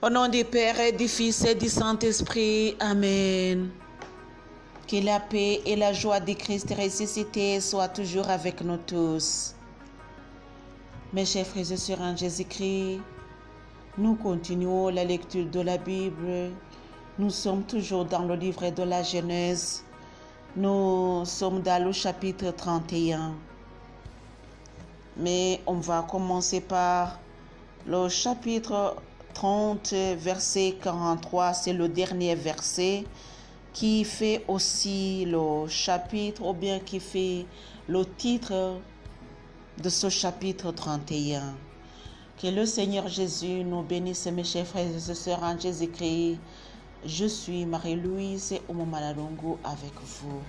Au nom du Père et du Fils et du Saint-Esprit. Amen. Que la paix et la joie du Christ ressuscité soient toujours avec nous tous. Mes chers frères et sœurs en Jésus-Christ, nous continuons la lecture de la Bible. Nous sommes toujours dans le livre de la Genèse. Nous sommes dans le chapitre 31. Mais on va commencer par le chapitre 30, verset 43. C'est le dernier verset qui fait aussi le chapitre, ou bien qui fait le titre de ce chapitre 31. Que le Seigneur Jésus nous bénisse, mes chers frères et sœurs en Jésus-Christ. Je suis Marie-Louise Omomalalongo avec vous.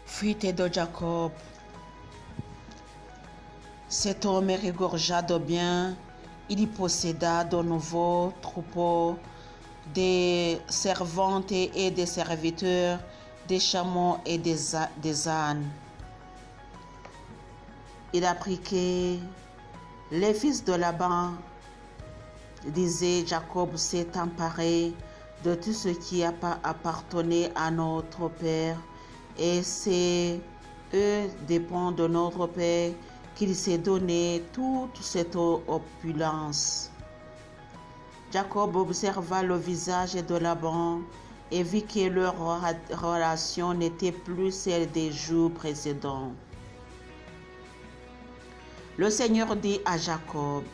Fuite de Jacob. Cet homme regorgea de biens. Il y posséda de nouveaux troupeaux, des servantes et des serviteurs, des chameaux et des ânes. Il apprit que les fils de Laban, disait Jacob, s'est emparé de tout ce qui appartenait à notre père. Et c'est eux, dépend de notre Père, qu'il s'est donné toute cette opulence. Jacob observa le visage de Laban et vit que leur relation n'était plus celle des jours précédents. Le Seigneur dit à Jacob,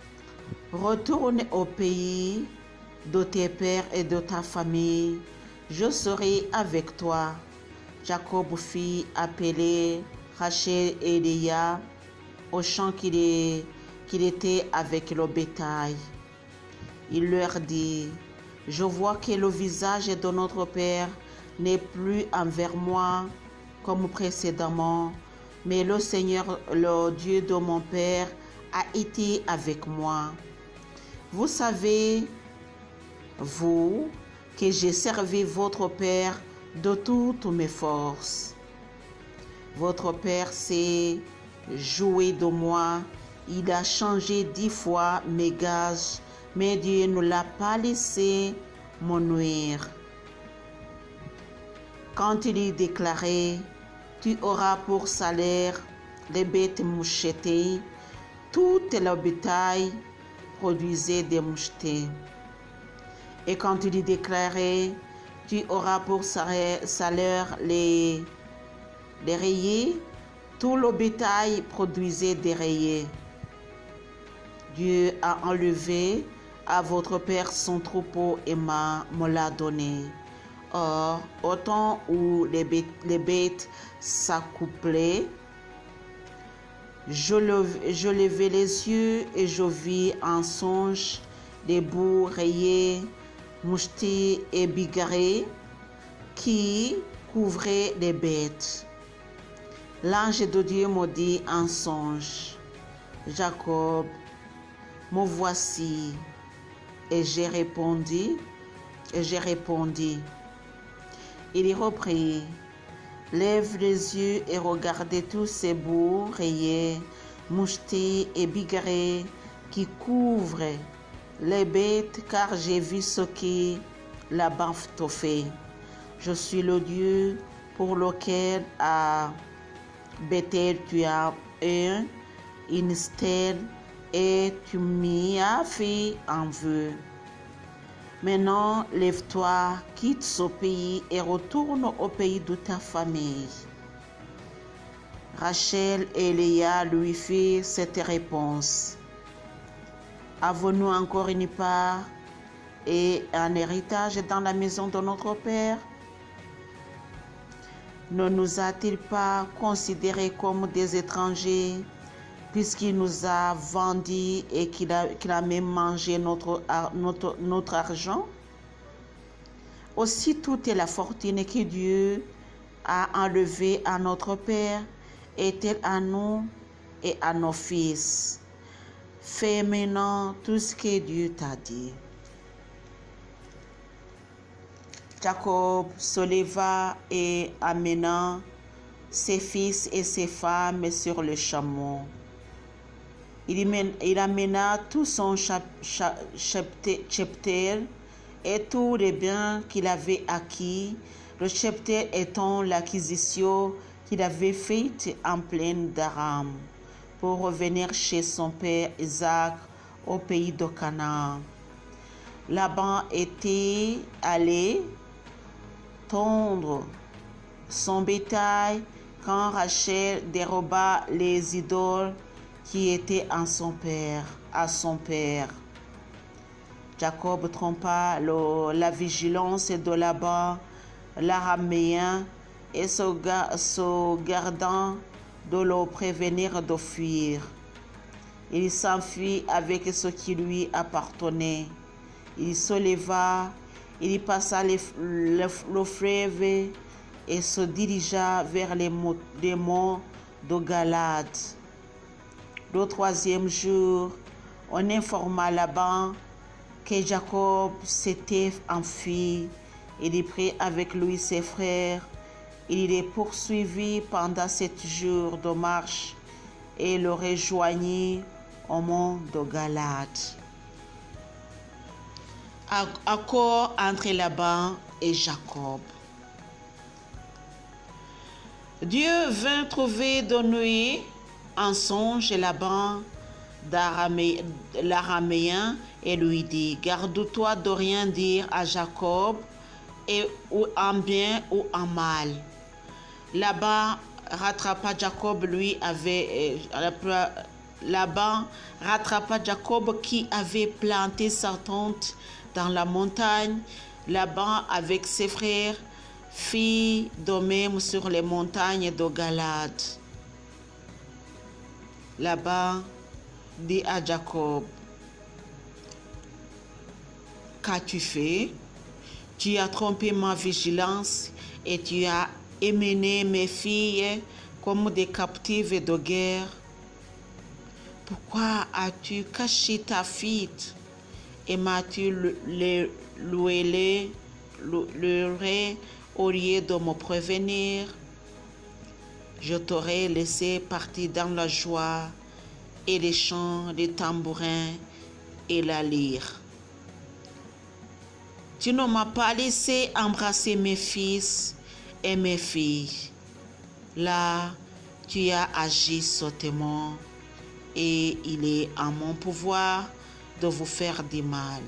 « Retourne au pays de tes pères et de ta famille, je serai avec toi. » Jacob fit appeler Rachel et Léa au champ qu'il était avec le bétail. Il leur dit, « Je vois que le visage de notre Père n'est plus envers moi comme précédemment, mais le Seigneur, le Dieu de mon Père, a été avec moi. Vous savez, vous, que j'ai servi votre Père de toutes mes forces. Votre Père s'est joué de moi, il a changé 10 fois mes gages, mais Dieu ne l'a pas laissé me nuire. Quand il y déclarait, tu auras pour salaire les bêtes mouchetées, toute la bétail produisait des mouchetés. Et quand il y déclarait, tu auras pour salaire les rayés, tout le bétail produisait des rayés. Dieu a enlevé à votre Père son troupeau et me l'a donné. Or, au temps où les bêtes s'accouplaient, je levai les yeux et je vis en songe des bouts rayés, mouchetés et bigarrés qui couvraient les bêtes. L'ange de Dieu me dit en songe, Jacob, me voici. Et j'ai répondu. Il reprit, lève les yeux et regardez tous ces bouts rayés, mouchetés et bigarrés qui couvrent les bêtes, car j'ai vu ce qui Laban te fait. Je suis le Dieu pour lequel à Bethel tu as une stèle et tu m'y as fait un vœu. Maintenant, lève-toi, quitte ce pays et retourne au pays de ta famille. Rachel et Léa lui firent cette réponse. Avons-nous encore une part et un héritage dans la maison de notre Père? Ne nous a-t-il pas considérés comme des étrangers, puisqu'il nous a vendus et qu'il a même mangé notre argent? Aussi toute la fortune que Dieu a enlevée à notre Père est-elle à nous et à nos fils. Fais maintenant tout ce que Dieu t'a dit. Jacob se leva et amena ses fils et ses femmes sur le chameau. Il amena tout son cheptel et tous les biens qu'il avait acquis, le cheptel étant l'acquisition qu'il avait faite en plaine d'Aram, pour revenir chez son père Isaac au pays de Canaan. Laban était allé tondre son bétail quand Rachel déroba les idoles qui étaient à son père. Jacob trompa la vigilance de Laban, l'araméen, et se gardant de le prévenir de fuir. Il s'enfuit avec ce qui lui appartenait. Il se leva, il passa le fleuve et se dirigea vers les monts de Galade. Le troisième jour, on informa Laban que Jacob s'était enfui. Il prit avec lui ses frères. Il les poursuivit pendant 7 jours de marche et le rejoignit au mont de Galade. Accord entre Laban et Jacob. Dieu vint trouver de nuit en songe Laban l'araméen et lui dit: garde-toi de rien dire à Jacob, ou en bien ou en mal. Laban rattrapa Jacob qui avait planté sa tente dans la montagne. Laban avec ses frères fit de même sur les montagnes de Galade. Laban dit à Jacob: qu'as-tu fait? Tu as trompé ma vigilance et tu as emmené mes filles comme des captives de guerre. Pourquoi as-tu caché ta fille et m'as-tu loué au lieu de me prévenir? Je t'aurais laissé partir dans la joie et les chants, les tambourins et la lyre. Tu ne m'as pas laissé embrasser mes fils et mes filles. Là, tu as agi sottement et il est en mon pouvoir de vous faire du mal.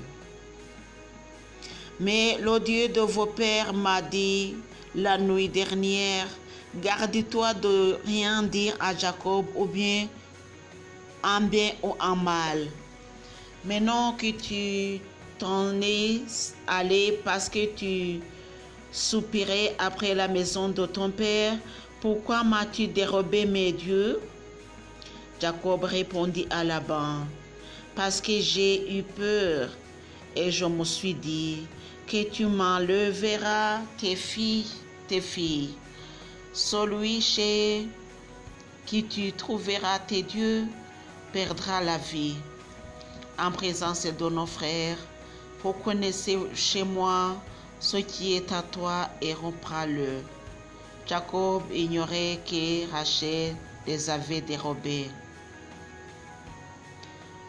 Mais le Dieu de vos pères m'a dit la nuit dernière: garde-toi de rien dire à Jacob, ou bien ou en mal. Maintenant que tu t'en es allé parce que tu soupirais après la maison de ton père, pourquoi m'as-tu dérobé mes dieux? Jacob répondit à Laban: parce que j'ai eu peur et je me suis dit que tu m'enlèveras tes filles. Celui chez qui tu trouveras tes dieux perdra la vie. En présence de nos frères, reconnaissez chez moi ce qui est à toi et reprends-le. Jacob ignorait que Rachel les avait dérobés.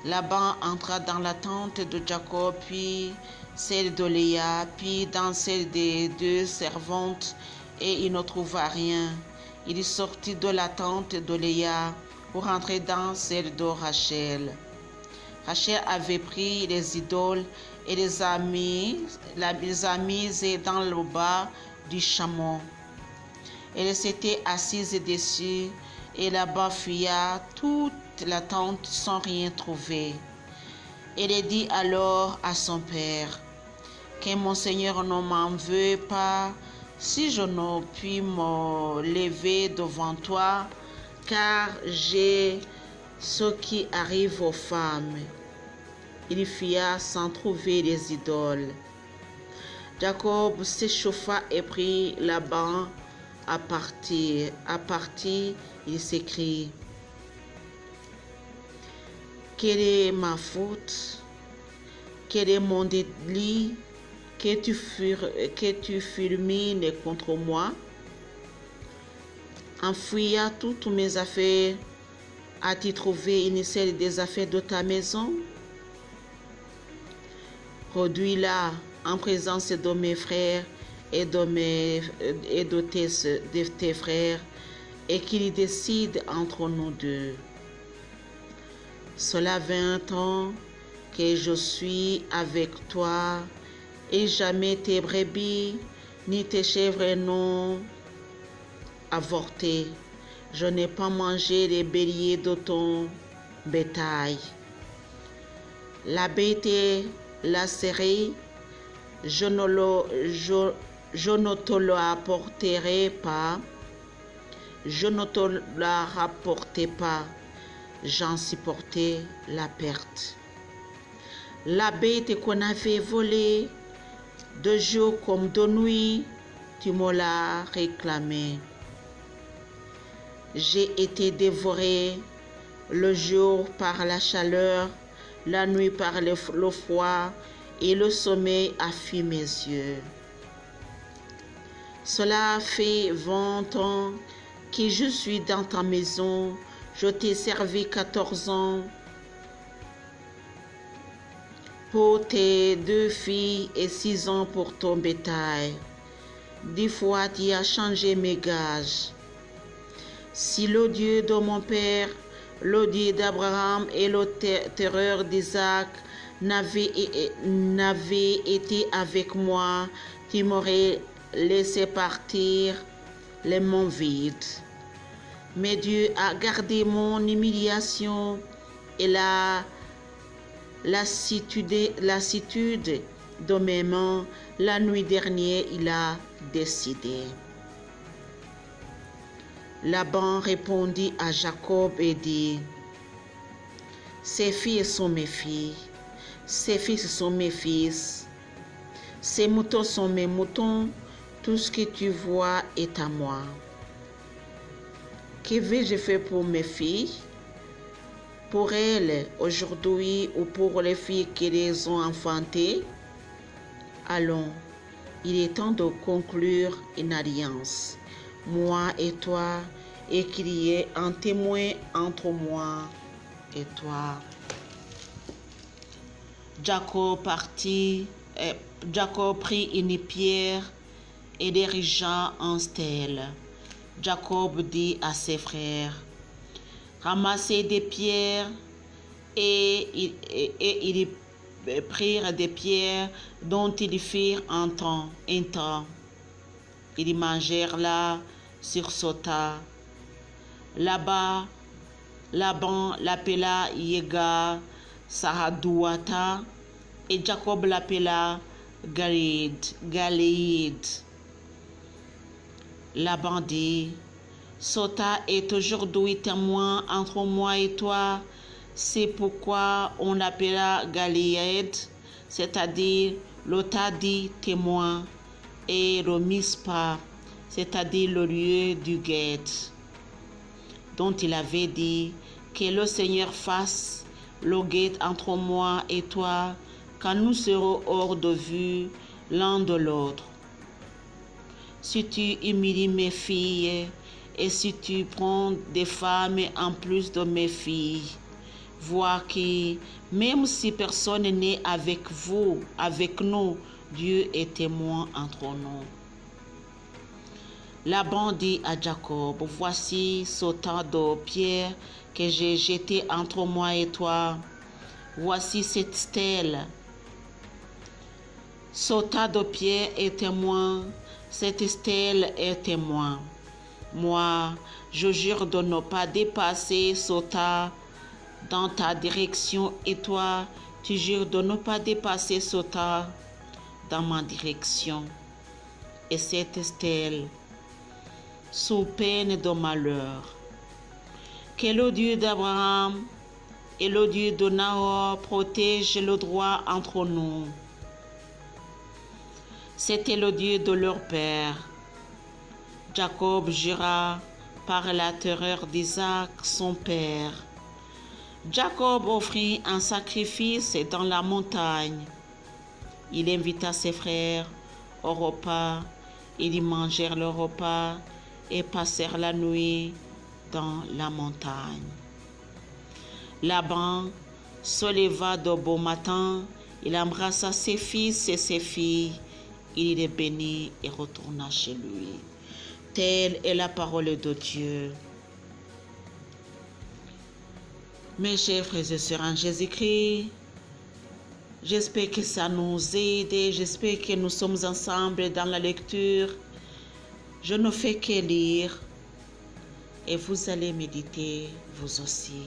Laban entra dans la tente de Jacob, puis celle de Léa, puis dans celle des deux servantes, et il ne trouva rien. Il sortit de la tente de Léa pour entrer dans celle de Rachel. Rachel avait pris les idoles et les a mises dans le bas du chameau. Elle s'était assise dessus et Laban fuya toute la tente sans rien trouver. Elle dit alors à son père: que mon Seigneur ne m'en veuille pas si je ne puis me lever devant toi, car j'ai ce qui arrive aux femmes. Il fuya sans trouver les idoles. Jacob s'échauffa et prit Laban à partir. Il s'écrie: quelle est ma faute? Quel est mon délit que tu fulmines contre moi? En fouillant toutes mes affaires, as-tu trouvé une seule des affaires de ta maison? Produis-la en présence de mes frères et de tes frères, et qu'ils décident entre nous deux. Cela 20 ans que je suis avec toi, et jamais tes brebis ni tes chèvres n'ont avorté. Je n'ai pas mangé les béliers de ton bétail. La bête est lacérée, je ne te la rapporterai pas. Je ne te la rapportai pas. J'en supportais la perte. La bête qu'on avait volée, de jour comme de nuit, tu me l'as réclamée. J'ai été dévoré le jour par la chaleur, la nuit par le froid, et le sommeil a fui mes yeux. Cela fait 20 ans que je suis dans ta maison. Je t'ai servi 14 ans pour tes 2 filles et 6 ans pour ton bétail. 10 fois tu as changé mes gages. Si le Dieu de mon père, le Dieu d'Abraham et le terreur d'Isaac n'avaient été avec moi, tu m'aurais laissé partir les mains vides. Mais Dieu a gardé mon humiliation et la lassitude de mes mains. La nuit dernière, il a décidé. Laban répondit à Jacob et dit: ces filles sont mes filles, ces fils sont mes fils, ces moutons sont mes moutons, tout ce que tu vois est à moi. Que vais-je faire pour mes filles? Pour elles aujourd'hui ou pour les filles qui les ont enfantées? Allons, il est temps de conclure une alliance, moi et toi, et qu'il y ait un témoin entre moi et toi. Jacob prit une pierre et l'érigea en stèle. Jacob dit à ses frères: ramassez des pierres, et ils prirent des pierres dont ils firent un temps. Ils mangèrent là sur ce tas. Là-bas, Laban l'appela Yega Sahadouata, et Jacob l'appela Galéid. Laban dit: Sota est aujourd'hui témoin entre moi et toi, c'est pourquoi on l'appela Galéid, c'est-à-dire le tas dit témoin, et le Mispa, c'est-à-dire le lieu du guet, dont il avait dit: que le Seigneur fasse le guet entre moi et toi, quand nous serons hors de vue l'un de l'autre. Si tu humilies mes filles, et si tu prends des femmes en plus de mes filles, Vois que même si personne n'est avec vous, avec nous, Dieu est témoin entre nous. Laban dit à Jacob, voici ce tas de pierres que j'ai jeté entre moi et toi. Voici cette stèle. Ce tas de pierres est témoin, cette stèle est témoin. Moi, je jure de ne pas dépasser ce tas dans ta direction et toi, tu jures de ne pas dépasser ce tas dans ma direction. Et cette stèle, sous peine de malheur, que le Dieu d'Abraham et le Dieu de Nahor protège le droit entre nous. C'était le Dieu de leur père. Jacob jura par la terreur d'Isaac, son père. Jacob offrit un sacrifice dans la montagne. Il invita ses frères au repas. Ils mangèrent le repas et passèrent la nuit dans la montagne. Laban se leva de beau matin. Il embrassa ses fils et ses filles. Il les bénit et retourna chez lui. Telle est la parole de Dieu. Mes chers frères et sœurs en Jésus-Christ, j'espère que ça nous aide, j'espère que nous sommes ensemble dans la lecture. Je ne fais que lire et vous allez méditer vous aussi.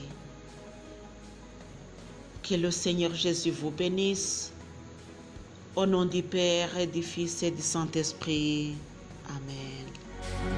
Que le Seigneur Jésus vous bénisse. Au nom du Père et du Fils et du Saint-Esprit. Amen.